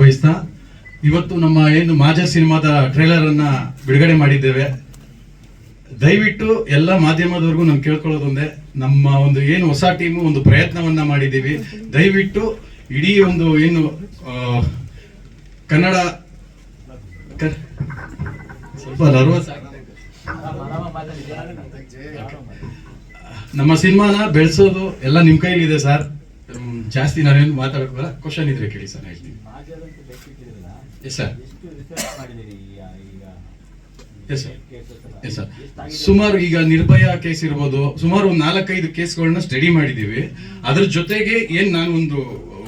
ಬಯಸ್ತಾ ಇವತ್ತು ನಮ್ಮ ಏನು ಮಾಜರ್ ಸಿನಿಮಾದ ಟ್ರೇಲರ್ ಅನ್ನ ಬಿಡುಗಡೆ ಮಾಡಿದ್ದೇವೆ. ದಯವಿಟ್ಟು ಎಲ್ಲ ಮಾಧ್ಯಮದವರೆಗೂ ನಾನು ಕೇಳ್ಕೊಳ್ಳೋದೊಂದೇ, ನಮ್ಮ ಒಂದು ಏನು ಹೊಸ ಟೀಮು ಒಂದು ಪ್ರಯತ್ನವನ್ನ ಮಾಡಿದ್ದೀವಿ. ದಯವಿಟ್ಟು ಇಡೀ ಒಂದು ಏನು ಕನ್ನಡ ಸ್ವಲ್ಪ ನಮ್ಮ ಸಿನಿಮಾನ ಬೆಳೆಸೋದು ಎಲ್ಲ ನಿಮ್ ಕೈಲಿದೆ ಸರ್. ಜಾಸ್ತಿ ನಾವೇನು ಮಾತಾಡೋಲ್ಲ, ಕ್ವಶನ್ ಇದ್ರೆ ಕೇಳಿ ಸರ್, ಹೇಳ್ತೀನಿ. Yes sir, yes sir, yes sir. ಸುಮಾರು ಈಗ ನಿರ್ಭಯ ಕೇಸ್ ಇರ್ಬೋದು, ಸುಮಾರು ಒಂದು 4-5 ಕೇಸ್ಗಳನ್ನ ಸ್ಟಡಿ ಮಾಡಿದೀವಿ. ಅದ್ರ ಜೊತೆಗೆ ಏನ್ ನಾನು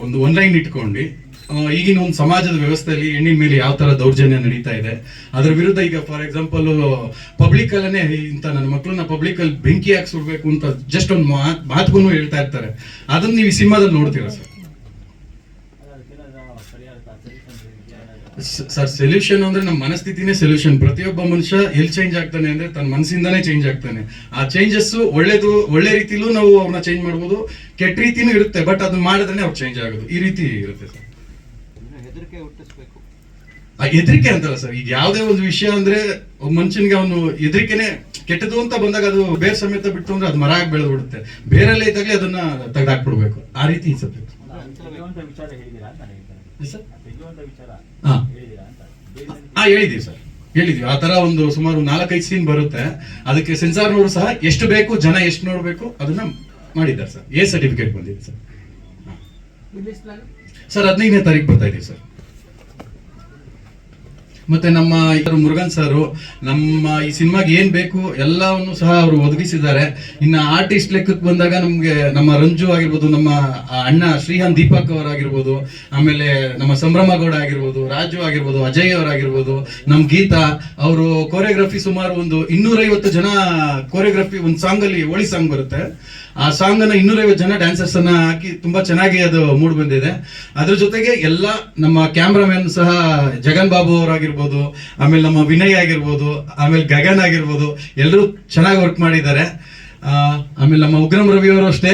ಒಂದು ಒನ್ಲೈನ್ ಇಟ್ಕೊಂಡು ಈಗಿನ ಒಂದು ಸಮಾಜದ ವ್ಯವಸ್ಥೆಯಲ್ಲಿ ಹೆಣ್ಣಿನ ಮೇಲೆ ಯಾವ ತರ ದೌರ್ಜನ್ಯ ನಡೀತಾ ಇದೆ, ಅದ್ರ ವಿರುದ್ಧ ಈಗ ಫಾರ್ ಎಕ್ಸಾಂಪಲ್ ಪಬ್ಲಿಕ್ ಅಲ್ಲೇ ಇಂತ ನನ್ನ ಮಕ್ಕಳನ್ನ ಪಬ್ಲಿಕ್ ಅಲ್ಲಿ ಬೆಂಕಿ ಹಾಕಿ ಸುಡ್ಬೇಕು ಅಂತ ಜಸ್ಟ್ ಒಂದು ಮಾತುಗೂ ಹೇಳ್ತಾ ಇರ್ತಾರೆ. ಅದನ್ನ ನೀವು ಈ ಸಿನಿಮಾದಲ್ಲಿ ನೋಡ್ತೀರಾ ಸರ್? ಸರ್ ಸೊಲ್ಯೂಷನ್ ಅಂದ್ರೆ ನಮ್ಮ ಮನಸ್ಥಿತಿನೇ ಸೊಲ್ಯೂಷನ್. ಪ್ರತಿಯೊಬ್ಬ ಮನುಷ್ಯ ಎಲ್ಲಿ ಚೇಂಜ್ ಆಗ್ತಾನೆ ಅಂದ್ರೆ ತನ್ನ ಮನಸ್ಸಿಂದಾನೇ ಚೇಂಜ್ ಆಗ್ತಾನೆ. ಆ ಚೇಂಜಸ್ ಒಳ್ಳೆ ರೀತಿಲೂ ನಾವು ಅವ್ರನ್ನ ಚೇಂಜ್ ಮಾಡ್ಬೋದು, ಕೆಟ್ಟ ರೀತಿನೂ ಇರುತ್ತೆ. ಬಟ್ ಅದನ್ನ ಮಾಡಿದ್ರೆ ಅವ್ರು ಚೇಂಜ್ ಆಗೋದು ಈ ರೀತಿ ಇರುತ್ತೆ ಸರ್. ಹೆದರಿಕೆ ಅಂತಲ್ಲ ಸರ್, ಈಗ ಯಾವ್ದೇ ಒಂದು ವಿಷಯ ಅಂದ್ರೆ ಒಬ್ಬ ಮನುಷ್ಯನಿಗೆ ಅವನು ಹೆದರಿಕೆನೆ ಕೆಟ್ಟದು ಅಂತ ಬಂದಾಗ ಅದು ಬೇರೆ ಸಮೇತ ಬಿಟ್ಟು ಅಂದ್ರೆ ಅದು ಮರ ಆಗಿ ಬೆಳೆದು ಬಿಡುತ್ತೆ. ಬೇರೆಲ್ಲ ಇದ್ದಾಗಲೇ ಅದನ್ನ ತೆಗೆದಾಕ್ಬಿಡ್ಬೇಕು. ಆ ರೀತಿ ಸಬ್ಜೆಕ್ಟ್ ಹೇಳಿದೀವಿ ಸರ್, ಹೇಳಿದೀವಿ. ಆ ತರ ಒಂದು ಸುಮಾರು 4-5 ಸೀನ್ ಬರುತ್ತೆ. ಅದಕ್ಕೆ ಸೆನ್ಸಾರ್ನವರು ಸಹ ಎಷ್ಟು ಬೇಕು, ಜನ ಎಷ್ಟು ನೋಡ್ಬೇಕು ಅದನ್ನ ಮಾಡಿದ್ದಾರೆ ಸರ್. ಎ ಸರ್ಟಿಫಿಕೇಟ್ ಬಂದಿದೆ ಸರ್. ಸರ್ 15ನೇ ತಾರೀಕು ಬರ್ತಾ ಇದೀವಿ ಸರ್. ಮತ್ತೆ ನಮ್ಮ ಮುರುಗನ್ ಸರ್ ನಮ್ಮ ಈ ಸಿನಿಮಾಗೆ ಏನ್ ಬೇಕು ಎಲ್ಲವನ್ನು ಸಹ ಅವರು ಒದಗಿಸಿದ್ದಾರೆ. ಇನ್ನ ಆರ್ಟಿಸ್ಟ್ ಲೆಕ್ಕಕ್ಕೆ ಬಂದಾಗ ನಮ್ಗೆ ನಮ್ಮ ರಂಜು ಆಗಿರ್ಬೋದು, ನಮ್ಮ ಅಣ್ಣ ಶ್ರೀಹಾನ್ ದೀಪಕ್ ಅವರಾಗಿರ್ಬೋದು, ಆಮೇಲೆ ನಮ್ಮ ಸಂಭ್ರಮ ಗೌಡ ಆಗಿರ್ಬೋದು, ರಾಜು ಆಗಿರ್ಬೋದು, ಅಜಯ್ ಅವರಾಗಿರ್ಬೋದು, ನಮ್ ಗೀತಾ ಅವರು ಕೋರಿಯೋಗ್ರಫಿ ಸುಮಾರು ಒಂದು 250 ಜನ ಕೋರಿಯೋಗ್ರಫಿ. ಒಂದು ಸಾಂಗ್ ಅಲ್ಲಿ ಹೋಳಿ ಸಾಂಗ್ ಬರುತ್ತೆ, ಆ ಸಾಂಗ್ ಅನ್ನ 250 ಜನ ಡ್ಯಾನ್ಸರ್ಸ್ ಅನ್ನ ಹಾಕಿ ತುಂಬಾ ಚೆನ್ನಾಗಿ ಅದು ಮೂಡ್ ಬಂದಿದೆ. ಅದ್ರ ಜೊತೆಗೆ ಎಲ್ಲ ನಮ್ಮ ಕ್ಯಾಮ್ರಾಮನ್ ಸಹ ಜಗನ್ ಬಾಬು ಅವರಾಗಿರ್ಬೋದು, ಆಮೇಲೆ ನಮ್ಮ ವಿನಯ್ ಆಗಿರ್ಬೋದು, ಆಮೇಲೆ ಗಗನ್ ಆಗಿರ್ಬೋದು, ಎಲ್ಲರೂ ಚೆನ್ನಾಗಿ ವರ್ಕ್ ಮಾಡಿದ್ದಾರೆ. ಆಮೇಲೆ ನಮ್ಮ ಉಗ್ರಂ ರವಿ ಅವರು ಅಷ್ಟೇ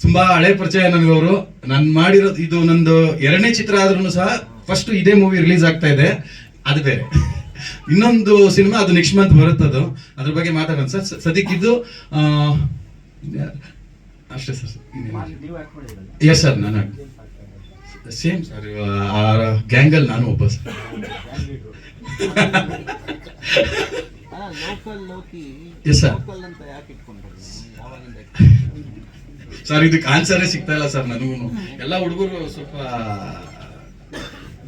ತುಂಬಾ ಹಳೆ ಪರಿಚಯ ನನಗವರು. ನಾನು ಮಾಡಿರೋದು ಇದು ನಂದು 2ನೇ ಚಿತ್ರ ಆದ್ರೂ ಸಹ ಫಸ್ಟ್ ಇದೇ ಮೂವಿ ರಿಲೀಸ್ ಆಗ್ತಾ ಇದೆ. ಅದು ಬೇರೆ ಇನ್ನೊಂದು ಸಿನಿಮಾ, ಅದು ನೆಕ್ಸ್ಟ್ ಮಂತ್ ಬರುತ್ತದು. ಅದ್ರ ಬಗ್ಗೆ ಮಾತಾಡೋಣ ಸರ್. ಸದ್ಯಕ್ಕಿದ್ದು ಅಷ್ಟೇ ಸರ್. ಎಸ್ ಸರ್, ನಾನು ಸೇಮ್ ಸರ್. ಆ ಗ್ಯಾಂಗಲ್ಲಿ ನಾನು ಒಬ್ಬ ಸರ್. Yes sir. ಸರ್ ಇದಕ್ಕೆ ಆನ್ಸರೇ ಸಿಗ್ತಾ ಇಲ್ಲ ಸರ್ ನನಗೂ. ಎಲ್ಲ ಹುಡುಗರು ಸ್ವಲ್ಪ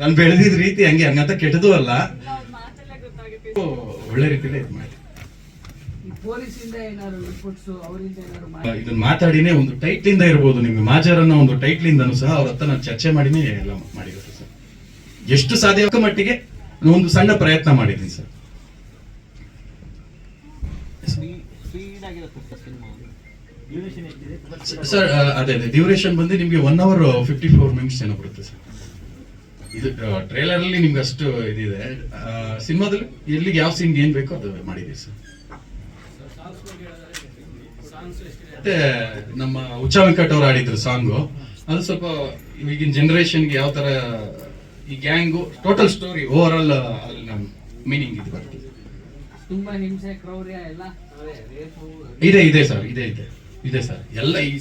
ನಾನು ಬೆಳೆದಿದ್ ರೀತಿ ಹಂಗಂತ ಕೆಟ್ಟದೂ ಅಲ್ಲ, ಒಳ್ಳೆ ರೀತಿಯಲ್ಲಿ ಇದನ್ನ ಮಾತಾಡಿನೇ ಒಂದು ಟೈಟ್ಲ್ ಇಂದ ಇರ್ಬೋದು, ನಿಮ್ಗೆ ಮಾಜರ್ ಅನ್ನೋ ಒಂದು ಟೈಟ್ಲ್ ಇಂದನೂ ಸಹ ಅವ್ರ ಹತ್ರ ನಾನು ಚರ್ಚೆ ಮಾಡಿನೇ ಎಲ್ಲ ಮಾಡಿರೋದು ಸರ್. ಎಷ್ಟು ಸಾಧ್ಯ ಮಟ್ಟಿಗೆ ಒಂದು ಸಣ್ಣ ಪ್ರಯತ್ನ ಮಾಡಿದ್ದೀನಿ ಸರ್. ಸರ್ ಅದೇ ಡ್ಯೂರೇಷನ್ ಬಂದು ನಿಮ್ಗೆ 1 hour 54 minutes ಏನೋ ಬರುತ್ತೆ ಸರ್. ಇದು ಟ್ರೇಲರ್ ಅಲ್ಲಿ ನಿಮ್ಗೆ ಅಷ್ಟು ಇದಿದೆ. ಸಿನಿಮಾದಲ್ಲಿ ಎಲ್ಲಿಗೆ ಯಾವ ಸೀನ್ಗೆ ಏನ್ ಬೇಕೋ ಅದು ಮಾಡಿದೀವಿ ಸರ್. ಮತ್ತೆ ನಮ್ಮ ಉಚ್ಚ ವೆಂಕಟ್ ಅವ್ರು ಆಡಿದ್ರು ಸಾಂಗು, ಅದು ಸ್ವಲ್ಪ ಈಗಿನ ಜನರೇಷನ್ಗೆ ಯಾವ ತರ ಈ gang total story over all ಅಲ್ಲಿ ನಮ್ಮ ಮೀನಿಂಗ್ ಇದು ಬರ್ತದೆ. ತುಂಬಾ ಹಿಂಸೆ ಕ್ರೌರ್ಯ ಎಲ್ಲ ಇದೆ ಸರ್, ಇದೆ ಸರ್. ಎಲ್ಲ ಈಗ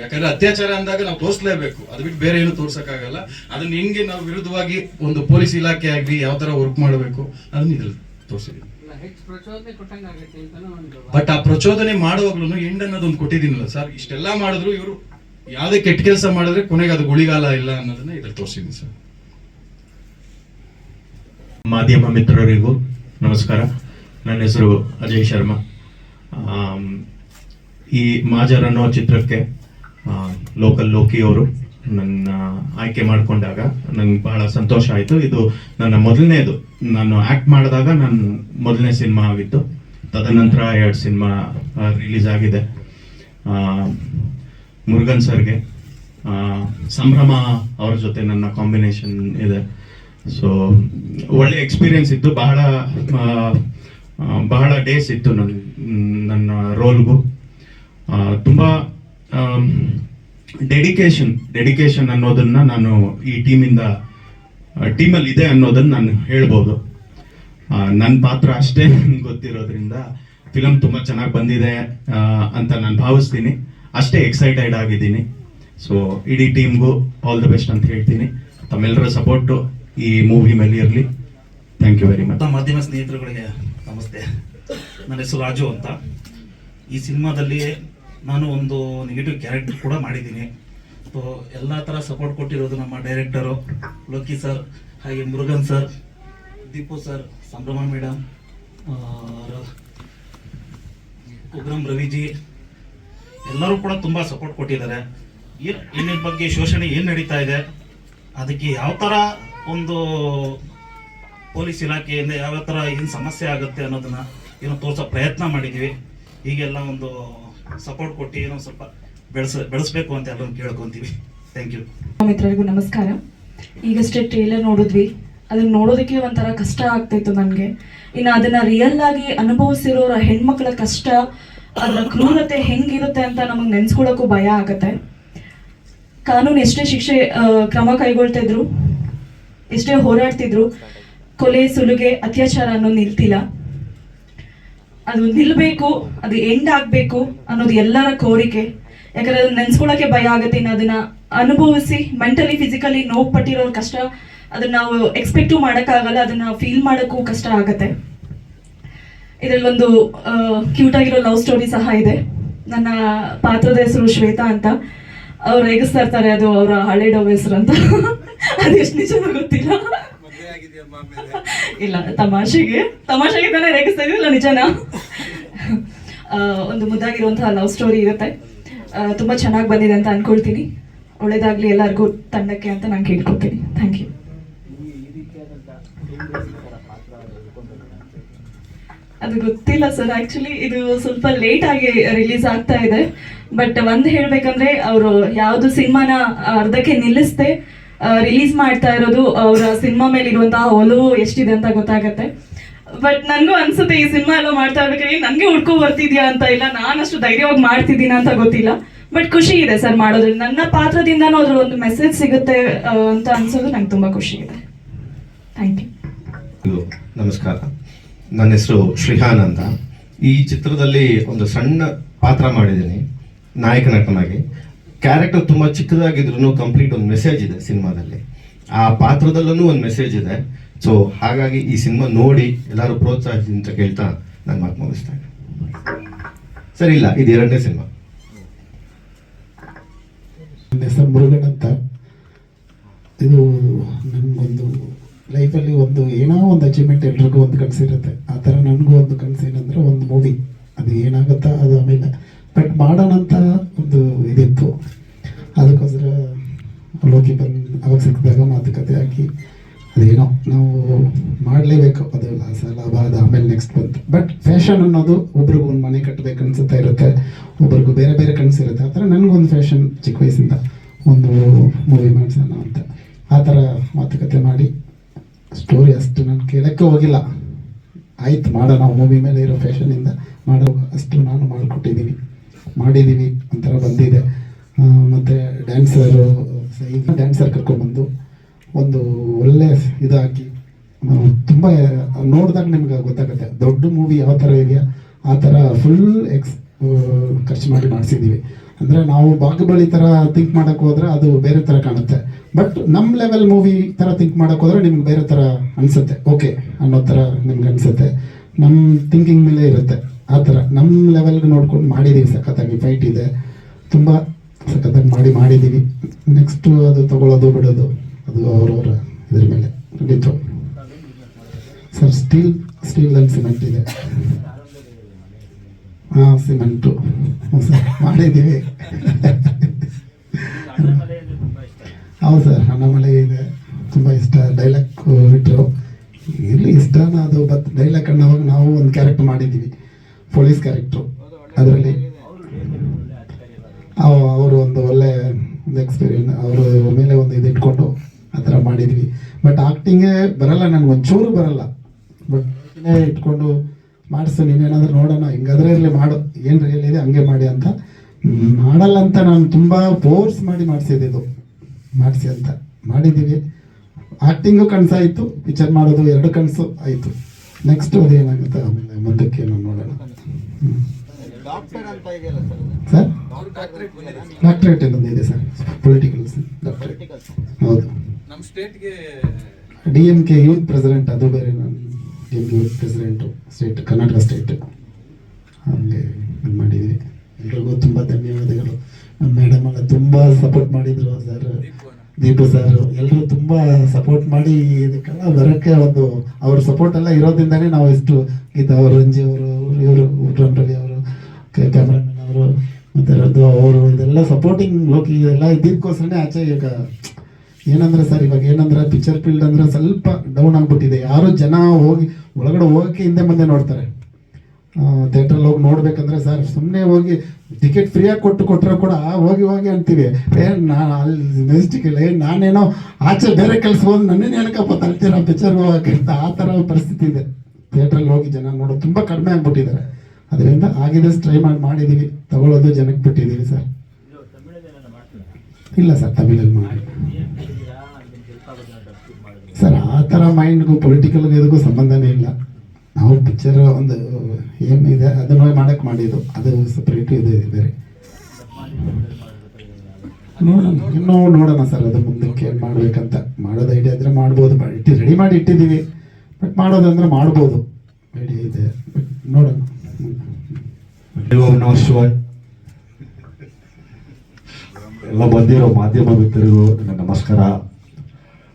ಯಾಕಂದ್ರೆ ಅತ್ಯಾಚಾರ ಅಂದಾಗ ನಾವು ತೋರಿಸಲೇಬೇಕು, ಅದು ಬಿಟ್ಟು ಬೇರೆ ಏನು ತೋರ್ಸಕ್ಕಾಗಲ್ಲ. ಅದನ್ನ ಹೆಂಗೆ ನಾವು ವಿರುದ್ಧವಾಗಿ ಒಂದು ಪೊಲೀಸ್ ಇಲಾಖೆ ಆಗ್ಲಿ ಯಾವ ತರ ವರ್ಕ್ ಮಾಡಬೇಕು ಅದನ್ನ ಇದ್ರಲ್ಲಿ ತೋರಿಸಿದೀವಿ. ಬಟ್ ಆ ಪ್ರಚೋದನೆ ಮಾಡುವಾಗ್ಲೂ ಎಂಡ್ ಅನ್ನೋದೊಂದು ಕೊಟ್ಟಿದ್ದೀನಲ್ಲ ಸರ್. ಇಷ್ಟೆಲ್ಲ ಮಾಡಿದ್ರು ಇವರು ಯಾವ್ದೇ ಕೆಟ್ಟ ಕೆಲಸ ಮಾಡಿದ್ರೆ ಕೊನೆಗೆ ಅದು ಗುಳಿಗಾಲ ಇಲ್ಲ ಅನ್ನೋದನ್ನ ಇದ್ರಲ್ಲಿ ತೋರಿಸಿದೀನಿ ಸರ್. ಮಾಧ್ಯಮ ಮಿತ್ರರಿಗೂ ನಮಸ್ಕಾರ. ನನ್ನ ಹೆಸರು ಅಜಯ್ ಶರ್ಮಾ. ಈ ಮಾಜರ್ ಅನ್ನೋ ಚಿತ್ರಕ್ಕೆ ಲೋಕಲ್ ಲೋಕಿ ಅವರು ನನ್ನ ಆಯ್ಕೆ ಮಾಡಿಕೊಂಡಾಗ ನಂಗೆ ಬಹಳ ಸಂತೋಷ ಆಯಿತು. ಇದು ನನ್ನ ಮೊದಲನೇದು, ನಾನು ಆ್ಯಕ್ಟ್ ಮಾಡಿದಾಗ ನನ್ನ ಮೊದಲನೇ ಸಿನಿಮಾ ಆಗಿತ್ತು. ತದನಂತರ 2 ಸಿನಿಮಾ ರಿಲೀಸ್ ಆಗಿದೆ. ಮುರುಗನ್ ಸರ್ಗೆ, ಸಂಭ್ರಮ ಅವ್ರ ಜೊತೆ ನನ್ನ ಕಾಂಬಿನೇಷನ್ ಇದೆ. ಸೊ ಒಳ್ಳೆ ಎಕ್ಸ್ಪೀರಿಯನ್ಸ್ ಇತ್ತು. ಬಹಳ ಡೇಸ್ ಇತ್ತು ನನ್ನ ರೋಲ್ಗೂ. ತುಂಬ ಡೆಡಿಕೇಶನ್ ಅನ್ನೋದನ್ನ ನಾನು ಈ ಟೀಮಲ್ಲಿ ಇದೆ ಅನ್ನೋದನ್ನ ನಾನು ಹೇಳ್ಬೋದು. ನನ್ನ ಪಾತ್ರ ಅಷ್ಟೇ ನನ್ಗೆ ಗೊತ್ತಿರೋದ್ರಿಂದ ಫಿಲಮ್ ತುಂಬ ಚೆನ್ನಾಗಿ ಬಂದಿದೆ ಅಂತ ನಾನು ಭಾವಿಸ್ತೀನಿ. ಅಷ್ಟೇ ಎಕ್ಸೈಟೆಡ್ ಆಗಿದ್ದೀನಿ. ಸೊ ಇಡೀ ಟೀಮ್ಗೂ ಆಲ್ ದ ಬೆಸ್ಟ್ ಅಂತ ಹೇಳ್ತೀನಿ. ತಮ್ಮೆಲ್ಲರ ಸಪೋರ್ಟು ಈ ಮೂವಿ ಮೇಲೆ ಇರಲಿ. Thank you very much. ಮಾಧ್ಯಮ ಸ್ನೇಹಿತರುಗಳಿಗೆ ನಮಸ್ತೆ. ನನ್ನ ಹೆಸರು ರಾಜು ಅಂತ. ಈ ಸಿನಿಮಾದಲ್ಲಿ ನಾನು ಒಂದು ನೆಗೆಟಿವ್ ಕ್ಯಾರೆಕ್ಟರ್ ಕೂಡ ಮಾಡಿದ್ದೀನಿ. ಸೊ ಎಲ್ಲ ಥರ ಸಪೋರ್ಟ್ ಕೊಟ್ಟಿರೋದು ನಮ್ಮ ಡೈರೆಕ್ಟರು ಲೋಕಿ ಸರ್, ಹಾಗೆ ಮುರುಗನ್ ಸರ್, ದೀಪು ಸರ್, ಸಂಭ್ರಮ ಮೇಡಮ್, ಉಗ್ರಂ ರವಿಜಿ, ಎಲ್ಲರೂ ಕೂಡ ತುಂಬ ಸಪೋರ್ಟ್ ಕೊಟ್ಟಿದ್ದಾರೆ. ಏನಿನ ಬಗ್ಗೆ ಶೋಷಣೆ ಏನು ನಡೀತಾ ಇದೆ, ಅದಕ್ಕೆ ಯಾವ ಥರ ಒಂದು ಪೊಲೀಸ್ ಇಲಾಖೆಯಿಂದ ಯಾವ ಥರ ಏನು ಸಮಸ್ಯೆ ಆಗುತ್ತೆ ಅನ್ನೋದನ್ನ ಏನೋ ತೋರಿಸೋ ಪ್ರಯತ್ನ ಮಾಡಿದ್ದೀವಿ. ಹೀಗೆಲ್ಲ ಒಂದು ಸಪೋರ್ಟ್ ಕೊಟ್ಟು ಏನೋ ಸ್ವಲ್ಪ ಬೆಳೆಸಬೇಕು ಅಂತ ಎಲ್ಲರೂ ಕೇಳ್ಕೊಂತೀವಿ. Thank you. ಮಿತ್ರರಿಗೂ ನಮಸ್ಕಾರ. ಈಗಷ್ಟೇ ಟ್ರೇಲರ್ ನೋಡಿದ್ವಿ. ಅದನ್ನ ನೋಡೋದಕ್ಕೆ ಒಂಥರ ಕಷ್ಟ ಆಗ್ತಾಯಿತ್ತು ನನಗೆ. ಇನ್ನು ಅದನ್ನ ರಿಯಲ್ ಆಗಿ ಅನುಭವಿಸಿರೋರ ಹೆಣ್ಮಕ್ಳ ಕಷ್ಟ, ಅದರ ಕ್ರೂರತೆ ಹೆಂಗಿರುತ್ತೆ ಅಂತ ನಮಗೆ ನೆನ್ಸ್ಕೊಳ್ಳೋಕ್ಕೂ ಭಯ ಆಗತ್ತೆ. ಕಾನೂನು ಎಷ್ಟೇ ಕ್ರಮ ಕೈಗೊಳ್ತಿದ್ರು, ಎಷ್ಟೇ ಹೋರಾಡ್ತಿದ್ರು, ಕೊಲೆ, ಸುಲಿಗೆ, ಅತ್ಯಾಚಾರ ಅನ್ನೋದು ನಿಲ್ತಿಲ್ಲ. ಅದು ನಿಲ್ಬೇಕು, ಅದು ಎಂಡ್ ಆಗ್ಬೇಕು ಅನ್ನೋದು ಎಲ್ಲರ ಕೋರಿಕೆ. ಯಾಕಂದ್ರೆ ಅದನ್ನ ನೆನ್ಸ್ಕೊಳ್ಳೋಕೆ ಭಯ ಆಗುತ್ತೆ. ಇನ್ನು ಅದನ್ನ ಅನುಭವಿಸಿ ಮೆಂಟಲಿ ಫಿಸಿಕಲಿ ನೋವು ಪಟ್ಟಿರೋ ಕಷ್ಟ ಅದನ್ನ ನಾವು ಎಕ್ಸ್ಪೆಕ್ಟು ಮಾಡೋಕ್ಕಾಗಲ್ಲ. ಅದನ್ನ ಫೀಲ್ ಮಾಡೋಕ್ಕೂ ಕಷ್ಟ ಆಗತ್ತೆ. ಇದರಲ್ಲಿ ಒಂದು ಕ್ಯೂಟ್ ಆಗಿರೋ ಲವ್ ಸ್ಟೋರಿ ಸಹ ಇದೆ. ನನ್ನ ಪಾತ್ರದ ಹೆಸರು ಶ್ವೇತಾ ಅಂತ. ಅವ್ರು ರೇಗಿಸ್ತಾ ಇರ್ತಾರೆ ಅದು ಅವರ ಹಳೆ ಡವ್ ಹೆಸರು ಅಂತ. ಅದೆಷ್ಟು ನಿಜನೂ ಗೊತ್ತಿಲ್ಲ. ಇಲ್ಲ, ತಮಾಷೆಗೆ ತಾನೇ ರೇಗಿಸ್ತಾ ಇದ್ದಿಲ್ಲ, ನಿಜನಾ. ಒಂದು ಮುದ್ದಾಗಿರುವಂತಹ ಲವ್ ಸ್ಟೋರಿ ಇರುತ್ತೆ. ತುಂಬಾ ಚೆನ್ನಾಗಿ ಬಂದಿದೆ ಅಂತ ಅನ್ಕೊಳ್ತೀನಿ. ಒಳ್ಳೇದಾಗ್ಲಿ ಎಲ್ಲರಿಗೂ ತಂಡಕ್ಕೆ ಅಂತ ನಾನು ಕೇಳ್ಕೊತೀನಿ. Thank you. ಅದು ಗೊತ್ತಿಲ್ಲ ಸರ್. ಆಕ್ಚುಲಿ ಇದು ಸ್ವಲ್ಪ ಲೇಟ್ ಆಗಿ ರಿಲೀಸ್ ಆಗ್ತಾ ಇದೆ. ಬಟ್ ಒಂದು ಹೇಳ್ಬೇಕಂದ್ರೆ ಅವರು ಯಾವ್ದು ಸಿನಿಮಾನ ಅರ್ಧಕ್ಕೆ ನಿಲ್ಲಿಸದೆ ರಿಲೀಸ್ ಮಾಡ್ತಾ ಇರೋದು ಅವರ ಸಿನಿಮಾ ಮೇಲೆ ಇರುವಂತಹ ಒಲವು ಎಷ್ಟಿದೆ ಅಂತ ಗೊತ್ತಾಗತ್ತೆ. ಬಟ್ ನನಗೂ ಅನ್ಸುತ್ತೆ ಈ ಸಿನಿಮಾ ಎಲ್ಲ ಮಾಡ್ತಾ ಇರ್ಬೇಕಾದ್ರೆ ನನಗೆ ಹುಡ್ಕೊ ಬರ್ತಿದ್ಯಾ ಅಂತ. ಇಲ್ಲ, ನಾನಷ್ಟು ಧೈರ್ಯವಾಗಿ ಮಾಡ್ತಿದ್ದೀನ ಅಂತ ಗೊತ್ತಿಲ್ಲ. ಬಟ್ ಖುಷಿ ಇದೆ ಸರ್ ಮಾಡೋದ್ರಿಂದ. ನನ್ನ ಪಾತ್ರದಿಂದನೂ ಅದ್ರ ಒಂದು ಮೆಸೇಜ್ ಸಿಗುತ್ತೆ ಅಂತ ಅನ್ಸೋದು ನಂಗೆ ತುಂಬಾ ಖುಷಿ ಇದೆ. Thank you. ನಮಸ್ಕಾರ. ನನ್ನ ಹೆಸರು ಶ್ರೀಹಾನ್ ಅಂತ. ಈ ಚಿತ್ರದಲ್ಲಿ ಒಂದು ಸಣ್ಣ ಪಾತ್ರ ಮಾಡಿದ್ದೀನಿ ನಾಯಕ ನಟನಾಗಿ. ಕ್ಯಾರೆಕ್ಟರ್ ತುಂಬ ಚಿಕ್ಕದಾಗಿದ್ರು ಕಂಪ್ಲೀಟ್ ಒಂದು ಮೆಸೇಜ್ ಇದೆ ಸಿನಿಮಾದಲ್ಲಿ. ಆ ಪಾತ್ರದಲ್ಲೂ ಒಂದು ಮೆಸೇಜ್ ಇದೆ. ಸೊ ಹಾಗಾಗಿ ಈ ಸಿನಿಮಾ ನೋಡಿ ಎಲ್ಲರೂ ಪ್ರೋತ್ಸಾಹಿಸಿ ಅಂತ ಕೇಳ್ತಾ ನಾನು ಮಾತು ಮುಗಿಸ್ತೇನೆ. ಸರಿ, ಇಲ್ಲ, ಇದು 2ನೇ ಸಿನಿಮಾ. ನನ್ನ ಹೆಸರು ಮುರುಗನ್ ಅಂತ. ಇದು ನನಗೊಂದು ಲೈಫಲ್ಲಿ ಏನೋ ಒಂದು ಅಚೀವ್ಮೆಂಟ್ ಎಲ್ರಿಗೂ ಒಂದು ಕನಸಿರುತ್ತೆ. ಆ ಥರ ನನಗೂ ಒಂದು ಕನಸೇನಂದರೆ ಒಂದು ಮೂವಿ. ಅದು ಏನಾಗುತ್ತಾ ಅದು ಆಮೇಲೆ, ಬಟ್ ಮಾಡೋಣ ಅಂತ ಒಂದು ಇದಿತ್ತು. ಅದಕ್ಕೋಸ್ಕರ ಲೋಕಿ ಅವಾಗ ಸಿಕ್ಕಿದಾಗ ಮಾತುಕತೆ ಹಾಕಿ ಅದೇನೋ ನಾವು ಮಾಡಲೇಬೇಕು, ಅದು ಲಾಭ ಅದು ಆಮೇಲೆ ನೆಕ್ಸ್ಟ್ ಬಂತು. ಬಟ್ ಫ್ಯಾಷನ್ ಅನ್ನೋದು ಒಬ್ರಿಗೂ ಒಂದು ಮನೆ ಕಟ್ಟಬೇಕು ಅನ್ಸುತ್ತಾ ಇರುತ್ತೆ, ಒಬ್ರಿಗೂ ಬೇರೆ ಬೇರೆ ಕನಸಿರುತ್ತೆ. ಆ ಥರ ನನಗೊಂದು ಫ್ಯಾಷನ್ ಚಿಕ್ಕ ವಯಸ್ಸಿಂದ ಒಂದು ಮೂವಿ ಮಾಡಿಸೋಣ ಅಂತ ಆ ಥರ ಮಾತುಕತೆ ಮಾಡಿ ಸ್ಟೋರಿ ಅಷ್ಟು ನಾನು ಕೇಳೋಕ್ಕೆ ಹೋಗಿಲ್ಲ. ಆಯ್ತು ಮಾಡೋಣ, ಮೂವಿ ಮೇಲೆ ಇರೋ ಫ್ಯಾಷನಿಂದ ಮಾಡೋ ಅಷ್ಟು ನಾನು ಮಾಡಿದ್ದೀವಿ ಒಂಥರ ಬಂದಿದೆ. ಮತ್ತು ಡ್ಯಾನ್ಸರ್ ಕರ್ಕೊಂಡ್ಬಂದು ಒಂದು ಒಳ್ಳೆ ಇದಾಕಿ ತುಂಬ ನೋಡಿದಾಗ ನಿಮ್ಗೆ ಗೊತ್ತಾಗುತ್ತೆ ದೊಡ್ಡ ಮೂವಿ ಯಾವ ಥರ ಇದೆಯಾ ಆ ಥರ ಫುಲ್ ಖರ್ಚು ಮಾಡಿಸಿದ್ದೀವಿ. ಅಂದರೆ ನಾವು ಬಾಹುಬಲಿ ಥರ ಥಿಂಕ್ ಮಾಡೋಕ್ಕೆ ಹೋದರೆ ಅದು ಬೇರೆ ಥರ ಕಾಣುತ್ತೆ. ಬಟ್ ನಮ್ಮ ಲೆವೆಲ್ ಮೂವಿ ಥರ ಥಿಂಕ್ ಮಾಡೋಕ್ಕೆ ಹೋದರೆ ನಿಮ್ಗೆ ಬೇರೆ ಥರ ಅನಿಸುತ್ತೆ, ಓಕೆ ಅನ್ನೋ ಥರ ನಿಮ್ಗೆ ಅನಿಸುತ್ತೆ. ನಮ್ಮ ಥಿಂಕಿಂಗ್ ಮೇಲೆ ಇರುತ್ತೆ. ಆ ಥರ ನಮ್ಮ ಲೆವೆಲ್ಗೆ ನೋಡ್ಕೊಂಡು ಮಾಡಿದ್ದೀವಿ. ಸಖತ್ತಾಗಿ ಫೈಟ್ ಇದೆ, ತುಂಬ ಸಖತ್ತಾಗಿ ಮಾಡಿದ್ದೀವಿ. ನೆಕ್ಸ್ಟು ಅದು ತೊಗೊಳ್ಳೋದು ಬಿಡೋದು ಅದು ಅವರವರ ಇದ್ರ ಮೇಲೆ ನಡೀತು ಸರ್. ಸ್ಟೀಲಲ್ಲಿ ಸಿಮೆಂಟ್ ಇದೆ. ಹಾಂ, ಸಿಮೆಂಟು ಸರ್ ಮಾಡಿದ್ದೀವಿ. ಹೌದು ಸರ್, ಅಣ್ಣಮಲೆ ಇದೆ, ತುಂಬ ಇಷ್ಟ. ಡೈಲಾಗ್ ಬಿಟ್ಟರು ಇಲ್ಲಿ ಇಷ್ಟನ ಅದು. ಬಟ್ ಡೈಲಾಗ್ ಅನ್ನೋವಾಗ ನಾವು ಒಂದು ಕ್ಯಾರೆಕ್ಟರ್ ಮಾಡಿದ್ದೀವಿ, ಪೊಲೀಸ್ ಕ್ಯಾರೆಕ್ಟ್ರು. ಅದರಲ್ಲಿ ಅವರು ಒಂದು ಒಳ್ಳೆ ಒಂದು ಎಕ್ಸ್ಪೀರಿಯನ್ಸ್, ಅವರು ಮೇಲೆ ಒಂದು ಇದು ಇಟ್ಕೊಂಡು ಆ ಥರ ಮಾಡಿದ್ವಿ. ಬಟ್ ಆ್ಯಕ್ಟಿಂಗೇ ಬರಲ್ಲ, ನನಗೆ ಒಂಚೂರು ಬರಲ್ಲ. ಬಟ್ ಇಟ್ಕೊಂಡು ಮಾಡಿಸು, ನೀನೇನಾದ್ರೂ ನೋಡೋಣ, ಹಿಂಗಾದ್ರೆ ಇರಲಿ ಮಾಡು, ಏನು ರಿಯಲ್ ಇದೆ ಹಂಗೆ ಮಾಡಿ ಅಂತ ಮಾಡಲ್ಲ ಅಂತ ನಾನು ತುಂಬ ಫೋರ್ಸ್ ಮಾಡಿ ಮಾಡಿಸಿದ್ದು ಮಾಡಿಸಿ ಅಂತ ಮಾಡಿದ್ದೀವಿ. ಆ್ಯಕ್ಟಿಂಗು ಕನಸಾಯಿತು, ಪಿಕ್ಚರ್ ಮಾಡೋದು 2 ಕನಸು ಆಯಿತು. ನೆಕ್ಸ್ಟ್ ಅದು ಏನಾಗುತ್ತೆ ಆಮೇಲೆ ಮುಂದಕ್ಕೆ ನಾನು ನೋಡೋಣ. ಸರ್ ಡಾಕ್ಟ್ರೇಟ್ ಏನೊಂದು ಇದೆ ಸರ್, ಪೊಲಿಟಿಕಲ್ ಡಾಕ್ಟ್ರೇಟ್. ಹೌದು, ನಮ್ಮ ಸ್ಟೇಟ್ಗೆ DMK ಯೂತ್ ಪ್ರೆಸಿಡೆಂಟ್, ಅದು ಬೇರೆ. ನಾನು DMK youth president state, Karnataka state. ಹಾಗೆ ಇದು ಮಾಡಿದ್ವಿ. ಎಲ್ರಿಗೂ ತುಂಬ ಧನ್ಯವಾದಗಳು. ನಮ್ಮ ಮೇಡಮ್ ಎಲ್ಲ ತುಂಬ ಸಪೋರ್ಟ್ ಮಾಡಿದರು ಸರ್, ದೀಪು ಸರ್ ಎಲ್ಲರೂ ತುಂಬ ಸಪೋರ್ಟ್ ಮಾಡಿ ಇದಕ್ಕೆಲ್ಲ ಬರೋಕ್ಕೆ ಒಂದು ಅವ್ರ ಸಪೋರ್ಟ್ ಎಲ್ಲ ಇರೋದ್ರಿಂದನೇ ನಾವು ಎಷ್ಟು ಗೀತಾ ಅವರು, ರಂಜಿ ಅವರು, ಇವರು ಉಗ್ರಂ ರವಿ ಅವರು, ಕ್ಯಾಮ್ರಾಮನ್ ಅವರು, ಮತ್ತು ರದ್ದು ಅವರು, ಇದೆಲ್ಲ ಸಪೋರ್ಟಿಂಗ್ ಲೋಕಿ ಇದೆಲ್ಲ ಇದ್ದಿದ್ದಕ್ಕೋಸ್ಕರನೇ ಆಚೆ. ಈಗ ಏನಂದ್ರೆ ಸರ್, ಇವಾಗ ಏನಂದ್ರೆ ಪಿಕ್ಚರ್ ಫೀಲ್ಡ್ ಅಂದರೆ ಸ್ವಲ್ಪ ಡೌನ್ ಆಗಿಬಿಟ್ಟಿದೆ. ಯಾರು ಜನ ಹೋಗಿ ಒಳಗಡೆ ಹೋಗೋಕ್ಕೆ ಹಿಂದೆ ಮುಂದೆ ನೋಡ್ತಾರೆ. ಥಿಯೇಟ್ರಲ್ಲಿ ಹೋಗಿ ನೋಡ್ಬೇಕಂದ್ರೆ ಸರ್ ಸುಮ್ಮನೆ ಹೋಗಿ ಟಿಕೆಟ್ ಫ್ರೀಯಾಗಿ ಕೊಟ್ಟರೆ ಕೂಡ ಹೋಗಿ ಅಂತೀವಿ. ನಾನು ಅಲ್ಲಿ ಮೆಜೆಸ್ಟಿಕಲ್ಲಿ ನಾನೇನೋ ಆಚೆ ಬೇರೆ ಕೆಲಸ ಹೋಗಿ ನನ್ನೇನು ಏನಕ್ಕಪ್ಪ ತಳ್ತೀರ ಪಿಕ್ಚರ್ಗೆ ಹೋಗೋಕ್ಕೆ ಅಂತ ಆ ಥರ ಪರಿಸ್ಥಿತಿ ಇದೆ. ಥಿಯೇಟ್ರಲ್ಲಿ ಹೋಗಿ ಜನ ನೋಡೋದು ತುಂಬ ಕಡಿಮೆ ಆಗಿಬಿಟ್ಟಿದ್ದಾರೆ. ಅದರಿಂದ ಆಗಿದಷ್ಟು ಟ್ರೈ ಮಾಡಿದ್ದೀವಿ, ತಗೊಳ್ಳೋದು ಜನಕ್ಕೆ ಬಿಟ್ಟಿದ್ದೀವಿ ಸರ್. ಇಲ್ಲ ಸರ್, ತಮಿಳಲ್ಲಿ ಮಾಡಿ ಸರ್. ಆ ಥರ ಮೈಂಡ್ಗೂ ಪೊಲಿಟಿಕಲ್ಗೂ ಇದಕ್ಕೂ ಸಂಬಂಧನೇ ಇಲ್ಲ. ನಾವು ಪಿಕ್ಚರ್ ಒಂದು ಏನಿದೆ ಅದನ್ನು ಮಾಡಕ್ಕೆ ಮಾಡಿದ್ದು, ಅದು ಸಪ್ರೇಟು ಇದು ಬೇರೆ. ಇನ್ನೂ ನೋಡೋಣ ಸರ್, ಅದು ಮುಂದಕ್ಕೆ ಏನು ಮಾಡಬೇಕಂತ. ಮಾಡೋದು ಐಡಿಯಾ ಇದ್ದರೆ ಮಾಡ್ಬೋದು, ರೆಡಿ ಮಾಡಿ ಇಟ್ಟಿದ್ದೀವಿ. ಬಟ್ ಮಾಡೋದಂದ್ರೆ ಮಾಡ್ಬೋದು, ಐಡಿಯಾ ಇದೆ. ಬಟ್ ನೋಡೋಣ. ನಮಃ ಶಿವಾಯ್. ಎಲ್ಲ ಬಂದಿರೋ ಮಾಧ್ಯಮ ಮಿತ್ರರಿಗೂ ನನ್ನ ನಮಸ್ಕಾರ.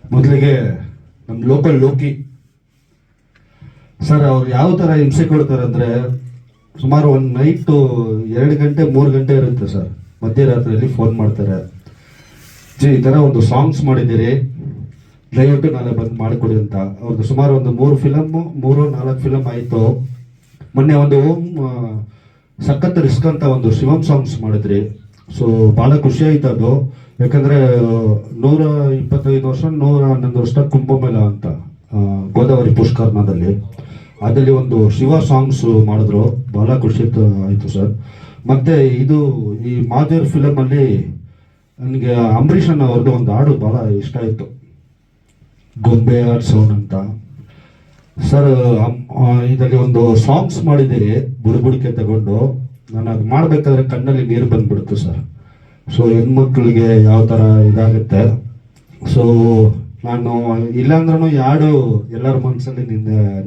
ಮೊದಲಿಗೆ ನಮ್ಮ ಲೋಕಲ್ ಲೋಕಿ ಸರ್, ಅವ್ರು ಯಾವ ಥರ ಹಿಂಸೆ ಕೊಡ್ತಾರೆ ಅಂದರೆ, ಸುಮಾರು ಒಂದು ನೈಟು 2 ಗಂಟೆ 3 ಗಂಟೆ ಇರುತ್ತೆ ಸರ್, ಮಧ್ಯರಾತ್ರಿಯಲ್ಲಿ ಫೋನ್ ಮಾಡ್ತಾರೆ. ಈ ಥರ ಒಂದು ಸಾಂಗ್ಸ್ ಮಾಡಿದ್ದೀರಿ, ದಯವಿಟ್ಟು ನಾಳೆ ಬಂದು ಮಾಡಿಕೊಡಿ ಅಂತ. ಅವ್ರದ್ದು ಸುಮಾರು ಒಂದು 3-4 ಫಿಲಮ್ ಆಯಿತು. ಮೊನ್ನೆ ಒಂದು ಸಖತ್ ರಿಸ್ಕ್ ಅಂತ ಒಂದು ಶಿವಂ ಸಾಂಗ್ಸ್ ಮಾಡಿದ್ರಿ. ಸೊ ಭಾಳ ಖುಷಿ ಆಯ್ತು ಅದು. ಯಾಕಂದರೆ 125 ವರ್ಷ 111 ವರ್ಷ ಕುಂಭಮೇಳ ಅಂತ ಗೋದಾವರಿ ಪುಷ್ಕರ್ಣದಲ್ಲಿ, ಅದರಲ್ಲಿ ಒಂದು ಶಿವ ಸಾಂಗ್ಸ್ ಮಾಡಿದ್ರು. ಭಾಳ ಖುಷಿ ಆಯಿತು ಸರ್. ಮತ್ತು ಇದು ಈ ಮಾದೇವ್ರ ಫಿಲಮಲ್ಲಿ ನನಗೆ ಅಂಬರೀಷ್ ಅಣ್ಣ ಅವ್ರದ್ದು ಒಂದು ಹಾಡು ಭಾಳ ಇಷ್ಟ ಆಯಿತು, ಗೊಂಬೆ ಆಡ್ಸೋನ್ ಅಂತ. ಸರ್ ಇದರಲ್ಲಿ ಒಂದು ಸಾಂಗ್ಸ್ ಮಾಡಿದ್ದೀರಿ ಬುಡಬುಡಿಕೆ ತಗೊಂಡು. ನಾನು ಅದು ಮಾಡಬೇಕಾದ್ರೆ ಕಣ್ಣಲ್ಲಿ ನೀರು ಬಂದ್ಬಿಡ್ತು ಸರ್. ಸೊ ಹೆಣ್ಮಕ್ಳಿಗೆ ಯಾವ ಥರ ಇದಾಗುತ್ತೆ. ಸೊ ನಾನು ಇಲ್ಲಾಂದ್ರೂ ಯಾಡು ಎಲ್ಲರ ಮನಸ್ಸಲ್ಲಿ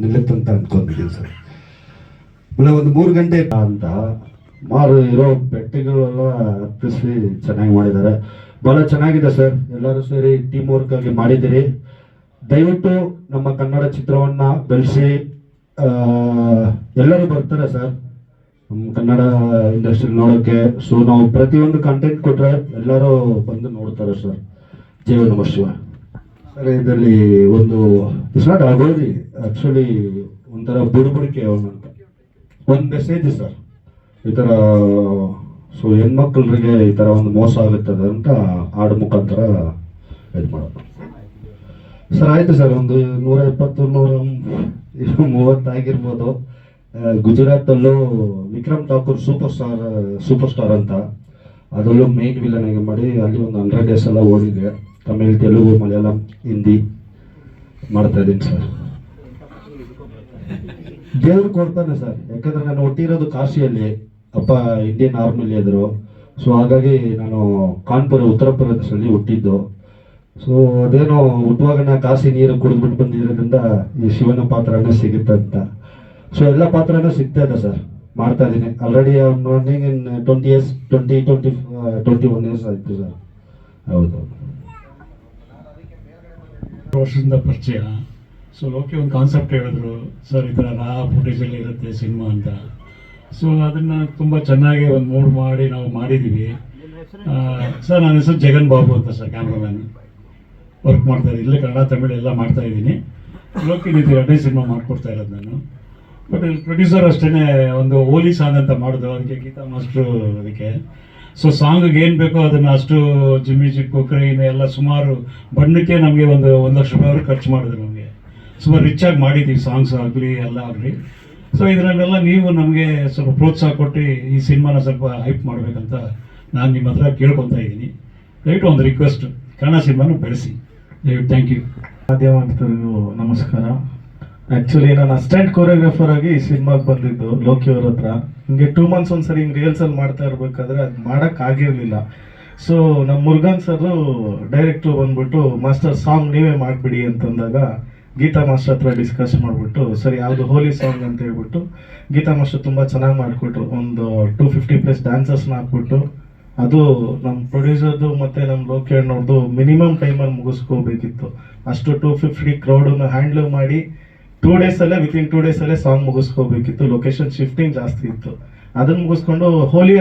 ನಿಲ್ಲುತ್ತಂತ ಅಂದ್ಕೊಂಡಿದ್ದೀನಿ ಸರ್. ಆಮೇಲೆ ಒಂದು 3 ಗಂಟೆ ಅಂತ ಮಾರು ಇರೋ ಬೆಟ್ಟಗಳೆಲ್ಲ ಹತ್ತಿಸಿ ಚೆನ್ನಾಗಿ ಮಾಡಿದ್ದಾರೆ. ಭಾಳ ಚೆನ್ನಾಗಿದೆ ಸರ್. ಎಲ್ಲರೂ ಸೇರಿ ಟೀಮ್ ವರ್ಕ್ ಆಗಿ ಮಾಡಿದ್ದೀರಿ. ದಯವಿಟ್ಟು ನಮ್ಮ ಕನ್ನಡ ಚಿತ್ರವನ್ನು ಬೆಳೆಸಿ. ಎಲ್ಲರೂ ಬರ್ತಾರೆ ಸರ್ ನಮ್ಮ ಕನ್ನಡ ಇಂಡಸ್ಟ್ರಿ ನೋಡೋಕ್ಕೆ. ಸೊ ನಾವು ಪ್ರತಿಯೊಂದು ಕಂಟೆಂಟ್ ಕೊಟ್ಟರೆ ಎಲ್ಲರೂ ಬಂದು ನೋಡ್ತಾರೆ ಸರ್. ಜೈ ನಮಃ ಶಿವ. ಸರ್ ಇದರಲ್ಲಿ ಒಂದು ಇಟ್ಸ್ ನಾಟ್ ಅಗೋದಿ, ಆ್ಯಕ್ಚುಲಿ ಒಂಥರ ಬುಡಬುಡಿಕೆ ಅಂತ ಒಂದು ಮೆಸೇಜ್ ಸರ್. ಈ ಥರ ಸೊ ಹೆಣ್ಮಕ್ಳಿಗೆ ಈ ಥರ ಒಂದು ಮೋಸ ಆಗುತ್ತದೆ ಅಂತ ಹಾಡು ಮುಖಾಂತರ ಇದು ಮಾಡೋದು ಸರ್. ಆಯಿತು ಸರ್, ಒಂದು 120-130 ಆಗಿರ್ಬೋದು. ಗುಜರಾತಲ್ಲೂ ವಿಕ್ರಮ್ ಠಾಕೂರ್ ಸೂಪರ್ ಸ್ಟಾರ್ ಅಂತ, ಅದರಲ್ಲೂ ಮೇನ್ ವಿಲನ್ ಆಗಿ ಮಾಡಿ ಅಲ್ಲಿ ಒಂದು 100 ಡೇಸ್ ಎಲ್ಲ ಓಡಿದೆ. ತಮಿಳ್, ತೆಲುಗು, ಮಲಯಾಳಂ, ಹಿಂದಿ ಮಾಡ್ತಾ ಇದ್ದೀನಿ ಸರ್. ದೇವ್ರು ಕೊಡ್ತಾನೆ ಸರ್. ಯಾಕಂದ್ರೆ ನಾನು ಹುಟ್ಟಿರೋದು ಕಾಶಿಯಲ್ಲಿ, ಅಪ್ಪ ಇಂಡಿಯನ್ ಆರ್ಮಿಲಿ ಇದ್ರು. ಸೊ ಹಾಗಾಗಿ ನಾನು ಕಾನ್ಪುರ ಉತ್ತರ ಪ್ರದೇಶದಲ್ಲಿ ಹುಟ್ಟಿದ್ದು. ಸೊ ಅದೇನೋ ಹುಟ್ಟುವಾಗ ಕಾಶಿ ನೀರು ಕುಡಿದ್ಬಿಟ್ಟು ಬಂದಿರೋದ್ರಿಂದ ಈ ಶಿವನ ಪಾತ್ರನೇ ಸಿಗುತ್ತೆ ಅಂತ. ಸೊ ಎಲ್ಲ ಪಾತ್ರನೂ ಸಿಗ್ತಾ ಇದೆ ಸರ್. ಮಾಡ್ತಾ ಇದ್ದೀನಿ ಆಲ್ರೆಡಿ. ರನ್ನಿಂಗ್ ಇನ್ 21 ಇಯರ್ಸ್ ಆಯಿತು ಸರ್. ಹೌದು, ವರ್ಷದಿಂದ ಪರಿಚಯ. ಸೊ ಲೋಕಿ ಒಂದು ಕಾನ್ಸೆಪ್ಟ್ ಹೇಳಿದ್ರು ಸರ್, ಈ ಥರ ಫುಟೇಜಲ್ಲಿ ಇರುತ್ತೆ ಸಿನಿಮಾ ಅಂತ. ಸೊ ಅದನ್ನು ತುಂಬ ಚೆನ್ನಾಗಿ ಒಂದು ಮೂಡ್ ಮಾಡಿ ನಾವು ಮಾಡಿದ್ದೀವಿ ಸರ್. ನನ್ನ ಹೆಸರು ಜಗನ್ ಬಾಬು ಅಂತ ಸರ್, ಕ್ಯಾಮ್ರಾಮ್ಯಾನ್ ವರ್ಕ್ ಮಾಡ್ತಾ ಇದ್ದೀನಿ. ಇಲ್ಲೇ ಕನ್ನಡ ತಮಿಳು ಎಲ್ಲ ಮಾಡ್ತಾ ಇದ್ದೀನಿ. ಲೋಕಿ ನೀತಿ 2ನೇ ಸಿನಿಮಾ ಮಾಡಿಕೊಡ್ತಾ ಇರೋದು ನಾನು. ಬಟ್ ಇಲ್ಲಿ ಪ್ರೊಡ್ಯೂಸರ್ ಅಷ್ಟೇ ಒಂದು ಹೋಲಿ ಸಾಂಗ್ ಅಂತ ಮಾಡೋದು, ಅದಕ್ಕೆ ಗೀತಾ ಮಾಸ್ಟ್ರು ಅದಕ್ಕೆ. ಸೊ ಸಾಂಗಿಗೆ ಏನು ಬೇಕೋ ಅದನ್ನು ಅಷ್ಟು ಜಿಮ್ಮಿಜಿಪ್ಪು ಕ್ರೈನ್ ಎಲ್ಲ ಸುಮಾರು ಬಣ್ಣಕ್ಕೆ ನಮಗೆ ಒಂದು 1 ಲಕ್ಷ ರೂಪಾಯಿವರೆಗೆ ಖರ್ಚು ಮಾಡಿದ್ರು. ನಮಗೆ ಸುಮಾರು ರಿಚಾಗಿ ಮಾಡಿದ್ದೀವಿ ಸಾಂಗ್ಸ್ ಆಗಲಿ ಎಲ್ಲ ಆಗಲಿ. ಸೊ ಇದರಲ್ಲೆಲ್ಲ ನೀವು ನಮಗೆ ಸ್ವಲ್ಪ ಪ್ರೋತ್ಸಾಹ ಕೊಟ್ಟು ಈ ಸಿನಿಮಾನ ಸ್ವಲ್ಪ ಹೈಪ್ ಮಾಡಬೇಕಂತ ನಾನು ನಿಮ್ಮ ಹತ್ರ ಕೇಳ್ಕೊತಾ ಇದ್ದೀನಿ. ದಯವಿಟ್ಟು ಒಂದು ರಿಕ್ವೆಸ್ಟ್, ಕನ್ನಡ ಸಿನಿಮಾನ ಬೆಳೆಸಿ ದಯವಿಟ್ಟು. Thank you. ಮಾಧ್ಯಮದವರಿಗೂ ನಮಸ್ಕಾರ. ಆ್ಯಕ್ಚುಲಿ ನಾನು ಅಸಿಸ್ಟೆಂಟ್ ಕೊರಿಯೋಗ್ರಾಫರ್ ಆಗಿ ಈ ಸಿನಿಮಾಗೆ ಬಂದಿದ್ದು ಲೋಕಿ ಅವ್ರ ಹತ್ರ. ಹಿಂಗೆ 2 months ಒಂದ್ಸರಿ ಹಿಂಗೆ ರಿಹರ್ಸಲ್ ಮಾಡ್ತಾ ಇರಬೇಕಾದ್ರೆ ಅದು ಮಾಡೋಕ್ಕಾಗಿರಲಿಲ್ಲ. ಸೊ ನಮ್ಮ ಮುರುಗನ್ ಸರು ಡೈರೆಕ್ಟ್ರು ಬಂದ್ಬಿಟ್ಟು ಮಾಸ್ಟರ್ ಸಾಂಗ್ ನೀವೇ ಮಾಡಿಬಿಡಿ ಅಂತಂದಾಗ ಗೀತಾ ಮಾಸ್ಟರ್ ಹತ್ರ ಡಿಸ್ಕಸ್ ಮಾಡಿಬಿಟ್ಟು ಸರಿ ಯಾವುದು ಹೋಲಿ ಸಾಂಗ್ ಅಂತ ಹೇಳ್ಬಿಟ್ಟು ಗೀತಾ ಮಾಸ್ಟರ್ ತುಂಬ ಚೆನ್ನಾಗಿ ಮಾಡಿಕೊಟ್ರು. ಒಂದು 250+ ಡ್ಯಾನ್ಸರ್ಸ್ನ ಹಾಕ್ಬಿಟ್ಟು ಅದು ನಮ್ಮ ಪ್ರೊಡ್ಯೂಸರ್ದು ಮತ್ತು ನಮ್ಮ ಲೋಕಿ ಅಣ್ಣವ್ರದ್ದು ಮಿನಿಮಮ್ ಟೈಮಲ್ಲಿ ಮುಗಿಸ್ಕೋಬೇಕಿತ್ತು. ಅಷ್ಟು 250 ಕ್ರೌಡನ್ನು ಹ್ಯಾಂಡ್ಲ್ ಮಾಡಿ 2 daysಲ್ಲೇ ವಿತಿನ್ 2 daysಲ್ಲೇ ಸಾಂಗ್ ಮುಗಿಸ್ಕೋಬೇಕಿತ್ತು. ಲೊಕೇಶನ್ ಶಿಫ್ಟಿಂಗ್ ಜಾಸ್ತಿ ಇತ್ತು. ಅದನ್ನು ಮುಗಿಸ್ಕೊಂಡು ಹೋಲಿ